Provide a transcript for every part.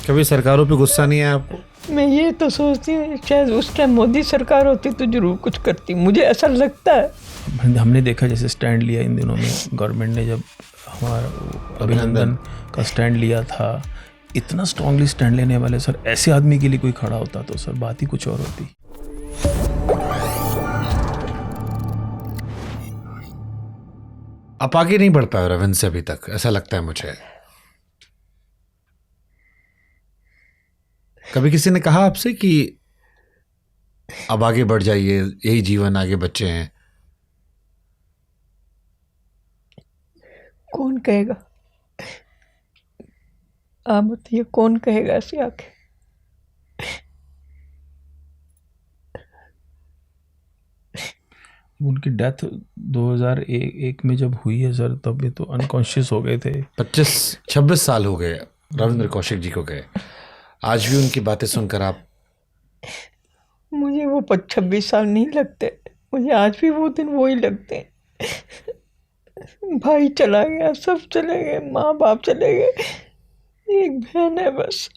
कभी सरकारों पे गुस्सा नहीं आया आपको? मैं ये तो सोचती हूँ शायद उस टाइम मोदी सरकार होती तो जरूर कुछ करती, मुझे ऐसा लगता है। हमने देखा जैसे स्टैंड लिया इन दिनों में गवर्नमेंट ने, जब हमारा अभिनंदन का स्टैंड लिया था, इतना स्ट्रांगली स्टैंड लेने वाले सर, ऐसे आदमी के लिए कोई खड़ा होता तो सर बात ही कुछ और होती। आप आगे नहीं बढ़ पाए रविंद्र से अभी तक, ऐसा लगता है मुझे। कभी किसी ने कहा आपसे कि अब आगे बढ़ जाइए, यही जीवन, आगे बच्चे हैं? कौन कहेगा, आप बताइए कौन कहेगा ऐसे आके? उनकी डेथ 2001 में जब हुई है सर, तब ये तो अनकॉन्शियस हो गए थे। 25-26 साल हो गए रविंद्र कौशिक जी को गए। आज भी उनकी बातें सुनकर आप? मुझे वो 26 साल नहीं लगते, मुझे आज भी वो दिन वो ही लगते हैं। भाई चला गया, सब चले गए, माँ बाप चले गए, एक बहन है बस।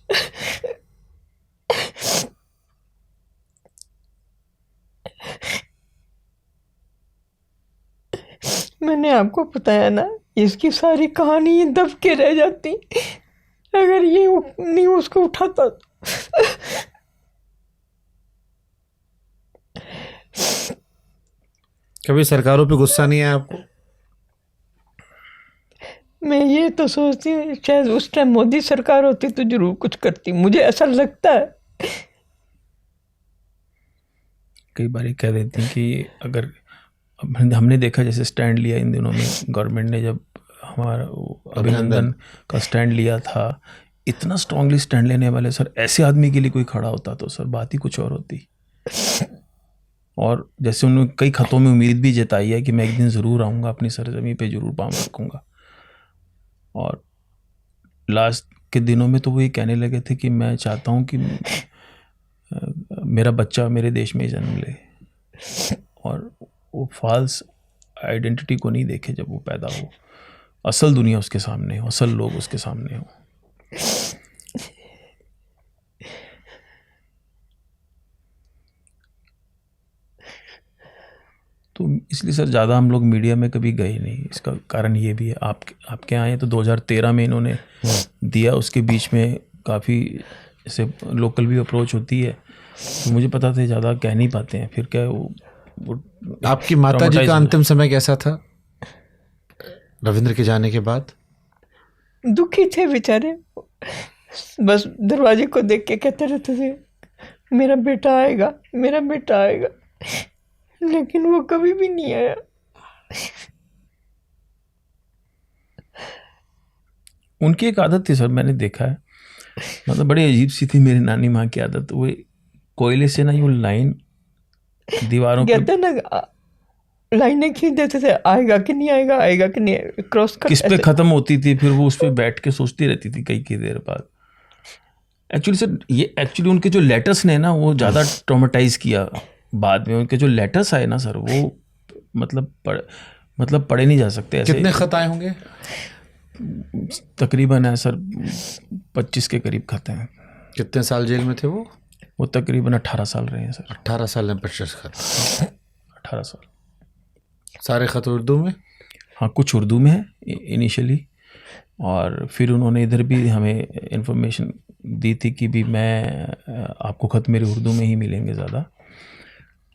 मैंने आपको बताया ना, इसकी सारी कहानी दब के रह जाती अगर ये नहीं उसको उठाता तो। कभी सरकारों पे गुस्सा नहीं आया आपको? मैं ये तो सोचती हूँ शायद उस टाइम मोदी सरकार होती तो जरूर कुछ करती, मुझे ऐसा लगता है। कई बार कह देती हैं कि अगर हमने देखा जैसे स्टैंड लिया इन दिनों में गवर्नमेंट ने, जब हमारा अभिनंदन का स्टैंड लिया था, इतना स्ट्रांगली स्टैंड लेने वाले सर, ऐसे आदमी के लिए कोई खड़ा होता तो सर बात ही कुछ और होती। और जैसे उन्होंने कई खतों में उम्मीद भी जताई है कि मैं एक दिन ज़रूर आऊँगा, अपनी सरजमी पे ज़रूर पाँव रखूँगा। और लास्ट के दिनों में तो वो ये कहने लगे थे कि मैं चाहता हूँ कि मेरा बच्चा मेरे देश में ही जन्म ले, और वो फॉल्स आइडेंटिटी को नहीं देखे जब वो पैदा हो, असल दुनिया उसके सामने हो, असल लोग उसके सामने हो। तो इसलिए सर ज़्यादा हम लोग मीडिया में कभी गए नहीं। इसका कारण ये भी है, आपके आए तो 2013 में इन्होंने दिया, उसके बीच में काफ़ी ऐसे लोकल भी अप्रोच होती है, तो मुझे पता था ज़्यादा कह नहीं पाते हैं। फिर क्या वो आपकी माता जी का अंतिम समय कैसा था रविंद्र के जाने के बाद? दुखी थे बेचारे, बस दरवाजे को देख के कहते रहते थे मेरा बेटा आएगा, मेरा बेटा आएगा, लेकिन वो कभी भी नहीं आया। उनकी एक आदत थी सर, मैंने देखा है, मतलब बड़ी अजीब सी थी मेरी नानी माँ की आदत। वो कोयले से ना वो लाइन दीवारों पे कहते ना, लाइनें खींच देते थे, आएगा कि नहीं आएगा, आएगा कि नहीं, क्रॉस कर किस पे खत्म होती थी, फिर वो उस पे बैठ के सोचती रहती थी कई देर बाद। एक्चुअली सर ये एक्चुअली उनके जो लेटर्स ने ना, वो ज़्यादा ट्रॉमेटाइज किया बाद में। उनके जो लेटर्स आए ना सर, वो मतलब पढ़े नहीं जा सकते ऐसे। कितने खत आए होंगे? तकरीबन है सर 25 के करीब खत हैं। कितने साल जेल में थे वो? वो तकरीबन 18 साल रहे हैं सर। 18 साल में 25 खत? 18 साल। सारे खत उर्दू में? हाँ, कुछ उर्दू में है इनिशियली, और फिर उन्होंने इधर भी हमें इन्फॉर्मेशन दी थी कि भी मैं आपको खत मेरे उर्दू में ही मिलेंगे ज़्यादा।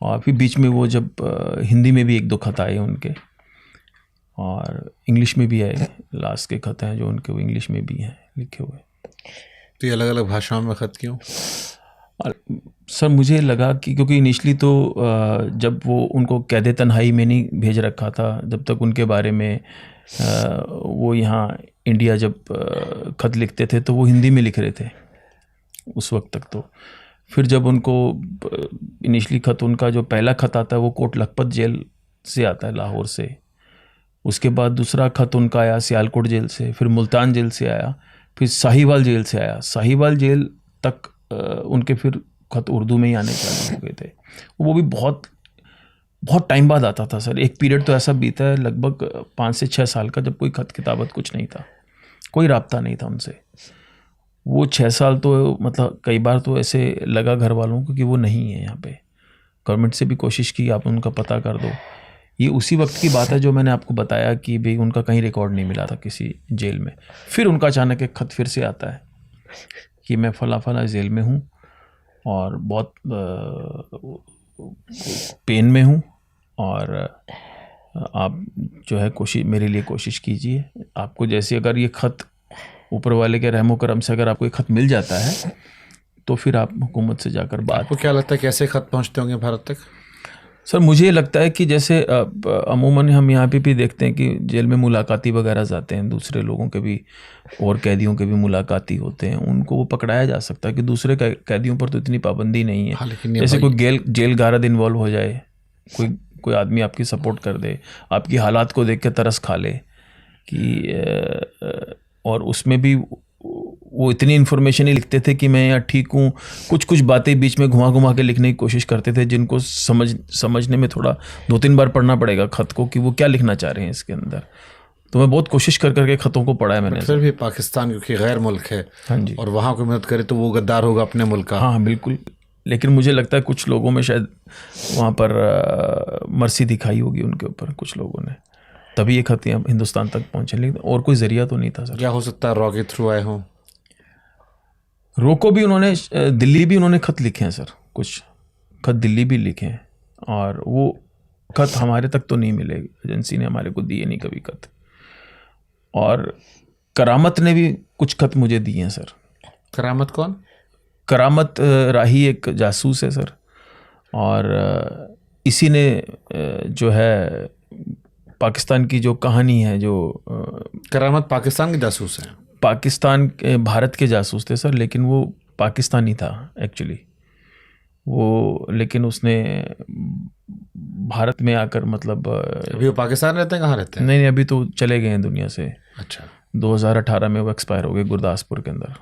और फिर बीच में वो जब हिंदी में भी 1-2 खत आए उनके, और इंग्लिश में भी आए। लास्ट के खत हैं जो उनके, वो इंग्लिश में भी हैं लिखे हुए। तो ये अलग अलग भाषाओं में खत क्यों? और सर मुझे लगा कि क्योंकि इनिशली तो जब वो उनको कैद तन्हाई में नहीं भेज रखा था, जब तक उनके बारे में वो यहाँ इंडिया जब खत लिखते थे तो वो हिंदी में लिख रहे थे उस वक्त तक। तो फिर जब उनको इनिशली खत, उनका जो पहला खत आता है वो कोट लखपत जेल से आता है, लाहौर से। उसके बाद दूसरा खत उनका आया सियालकोट जेल से, फिर मुल्तान जेल से आया, फिर साहिवाल जेल से आया। साहिवाल जेल तक उनके फिर खत उर्दू में ही आने चालू हो गए थे। वो भी बहुत टाइम बाद आता था सर। एक पीरियड तो ऐसा बीता है लगभग 5 से 6 साल का, जब कोई खत किताबत कुछ नहीं था, कोई राब्ता नहीं था उनसे। वो 6 साल तो मतलब कई बार तो ऐसे लगा घर वालों को कि वो नहीं है यहाँ पे। गवर्नमेंट से भी कोशिश की आप उनका पता कर दो। ये उसी वक्त की बात है जो मैंने आपको बताया कि भाई उनका कहीं रिकॉर्ड नहीं मिला था किसी जेल में। फिर उनका अचानक एक खत फिर से आता है कि मैं फला फला जेल में हूँ और बहुत पेन में हूँ और आप जो है मेरे लिए कोशिश कीजिए। आपको जैसे अगर ये खत ऊपर वाले के रहमो करम से अगर आपको ये खत मिल जाता है तो फिर आप हुकूमत से जाकर बात। आपको क्या लगता है कैसे खत पहुंचते होंगे भारत तक? सर मुझे ये लगता है कि जैसे अमूमन हम यहाँ पे भी देखते हैं कि जेल में मुलाकाती वगैरह जाते हैं, दूसरे लोगों के भी और कैदियों के भी मुलाकाती होते हैं, उनको वो पकड़ाया जा सकता है कि दूसरे कैदियों पर तो इतनी पाबंदी नहीं है। हाँ, लेकिन जैसे कोई जेल गारद इन्वॉल्व हो जाए, कोई आदमी आपकी सपोर्ट कर दे, आपकी हालात को देख के तरस खा ले कि और उसमें भी वो इतनी इन्फॉर्मेशन ही लिखते थे कि मैं यहाँ ठीक हूँ। कुछ बातें बीच में घुमा के लिखने की कोशिश करते थे जिनको समझने में थोड़ा 2-3 बार पढ़ना पड़ेगा खत को कि वो क्या लिखना चाह रहे हैं इसके अंदर। तो मैं बहुत कोशिश करके खतों को पढ़ा है मैंने। फिर भी पाकिस्तान क्योंकि गैर मुल्क है, हाँ जी, और वहाँ कोई मदद करे तो वो गद्दार होगा अपने मुल्क का। हाँ बिल्कुल। लेकिन मुझे लगता है कुछ लोगों में शायद वहाँ पर मर्सी दिखाई होगी उनके ऊपर कुछ लोगों ने, तभी ये खत यहाँ हिंदुस्तान तक पहुँचे। लेकिन और कोई जरिया तो नहीं था सर। क्या हो सकता है रॉ के थ्रू आए हों? रो को भी उन्होंने, दिल्ली भी उन्होंने खत लिखे हैं सर, कुछ खत दिल्ली भी लिखे हैं और वो खत हमारे तक तो नहीं मिले, एजेंसी ने हमारे को दिए नहीं कभी खत। और करामत ने भी कुछ खत मुझे दिए हैं सर। करामत कौन? करामत राही एक जासूस है सर, और इसी ने जो है पाकिस्तान की जो कहानी है, जो करामत पाकिस्तान के जासूस हैं? भारत के जासूस थे सर, लेकिन वो पाकिस्तानी था एक्चुअली वो, लेकिन उसने भारत में आकर मतलब अभी वो पाकिस्तान रहते हैं? कहाँ रहते हैं? नहीं, अभी तो चले गए हैं दुनिया से। अच्छा। 2018 में वो एक्सपायर हो गए गुरदासपुर के अंदर,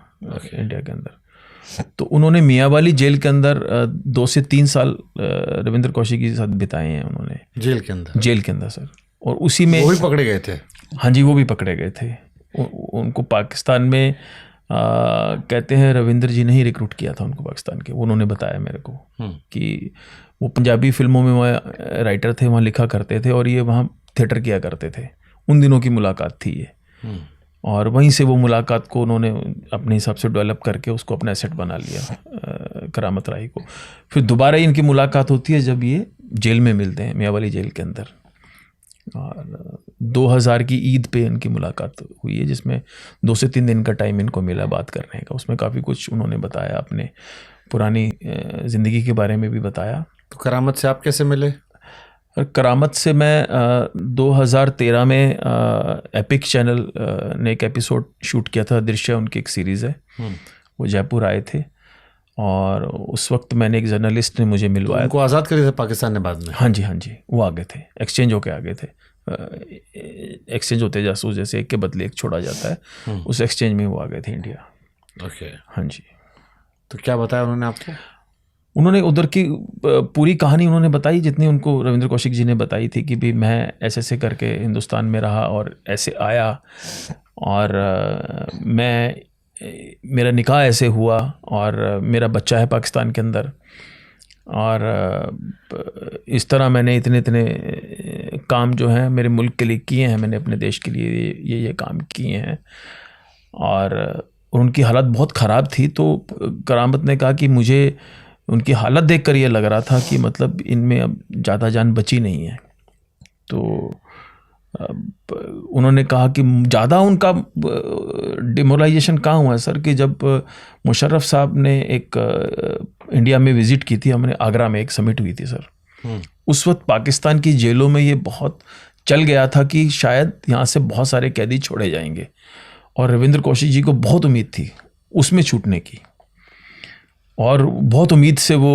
इंडिया के अंदर। तो उन्होंने मियाँ वाली जेल के अंदर 2 से 3 साल रविंद्र कौशिक के साथ बिताए हैं उन्होंने जेल के अंदर सर। और उसी में वो भी पकड़े गए थे? हाँ जी, वो भी पकड़े गए थे। उनको पाकिस्तान में कहते हैं रविंद्र जी ने ही रिक्रूट किया था उनको पाकिस्तान के। उन्होंने बताया मेरे को कि वो पंजाबी फिल्मों में वहाँ राइटर थे, वहाँ लिखा करते थे और ये वहाँ थिएटर किया करते थे। उन दिनों की मुलाकात थी ये, और वहीं से वो मुलाकात को उन्होंने अपने हिसाब से डेवलप करके उसको अपना एसेट बना लिया करामत राही को। फिर दोबारा इनकी मुलाकात होती है जब ये जेल में मिलते हैं, मियाँ वाली जेल के अंदर, और 2000 की ईद पे इनकी मुलाकात हुई है, जिसमें 2 से 3 दिन का टाइम इनको मिला बात करने का। उसमें काफ़ी कुछ उन्होंने बताया, अपने पुरानी ज़िंदगी के बारे में भी बताया। तो करामत से आप कैसे मिले? करामत से मैं 2013 में एपिक चैनल ने एक एपिसोड शूट किया था, दृश्य उनकी एक सीरीज़ है, वो जयपुर आए थे और उस वक्त मैंने एक जर्नलिस्ट ने मुझे मिलवाया। उनको आज़ाद करे थे पाकिस्तान ने बाद में? हाँ जी, वो आ गए थे, एक्सचेंज होके आ गए थे। एक्सचेंज होते जासूस जैसे एक के बदले एक छोड़ा जाता है, उस एक्सचेंज में वो आ गए थे इंडिया। ओके। हाँ जी। तो क्या बताया उन्होंने आपको? उन्होंने उधर की पूरी कहानी उन्होंने बताई जितनी उनको रविंद्र कौशिक जी ने बताई थी कि भाई मैं ऐसे करके हिंदुस्तान में रहा और ऐसे आया, और मेरा निकाह ऐसे हुआ और मेरा बच्चा है पाकिस्तान के अंदर, और इस तरह मैंने इतने काम जो हैं मेरे मुल्क के लिए किए हैं, मैंने अपने देश के लिए ये काम किए हैं। और उनकी हालत बहुत ख़राब थी, तो करामत ने कहा कि मुझे उनकी हालत देखकर ये लग रहा था कि मतलब इनमें अब ज़्यादा जान बची नहीं है। तो उन्होंने कहा कि ज़्यादा उनका डिमोरलाइजेशन कहाँ हुआ है सर, कि जब मुशर्रफ साहब ने एक इंडिया में विज़िट की थी, हमने आगरा में एक समिट हुई थी सर, उस वक्त पाकिस्तान की जेलों में ये बहुत चल गया था कि शायद यहाँ से बहुत सारे कैदी छोड़े जाएंगे, और रविंद्र कौशिक जी को बहुत उम्मीद थी उसमें छूटने की, और बहुत उम्मीद से वो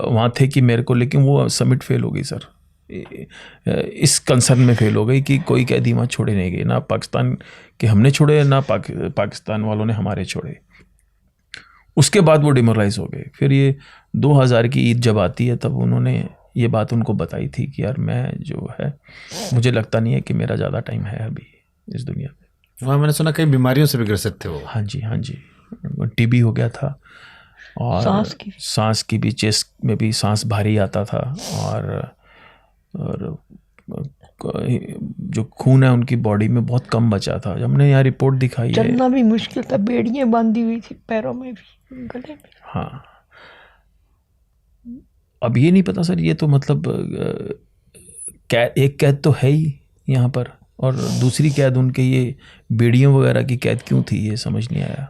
वहाँ थे कि मेरे को, लेकिन वो समिट फेल हो गई सर, इस कंसर्न में फेल हो गई कि कोई कैदी वहाँ छोड़े नहीं गए, ना पाकिस्तान के हमने छोड़े, ना पाकिस्तान वालों ने हमारे छोड़े। उसके बाद वो डिमोरलाइज हो गए। फिर ये 2000 की ईद जब आती है तब उन्होंने ये बात उनको बताई थी कि यार मैं जो है, मुझे लगता नहीं है कि मेरा ज़्यादा टाइम है अभी इस दुनिया में। वहाँ मैंने सुना कई बीमारियों से भी ग्रसित थे वो। हाँ जी, टीबी हो गया था और सांस की भी चेस्ट में भी सांस भारी आता था और जो खून है उनकी बॉडी में बहुत कम बचा था। जब हमने यहाँ रिपोर्ट दिखाई है, चलना भी मुश्किल था, बेड़ियां बांधी हुई थी पैरों में भी, गले में। हाँ, अब ये नहीं पता सर, ये तो मतलब एक कैद तो है ही यहाँ पर, और दूसरी कैद उनके ये बेड़ियों वगैरह की कैद क्यों थी, ये समझ नहीं आया।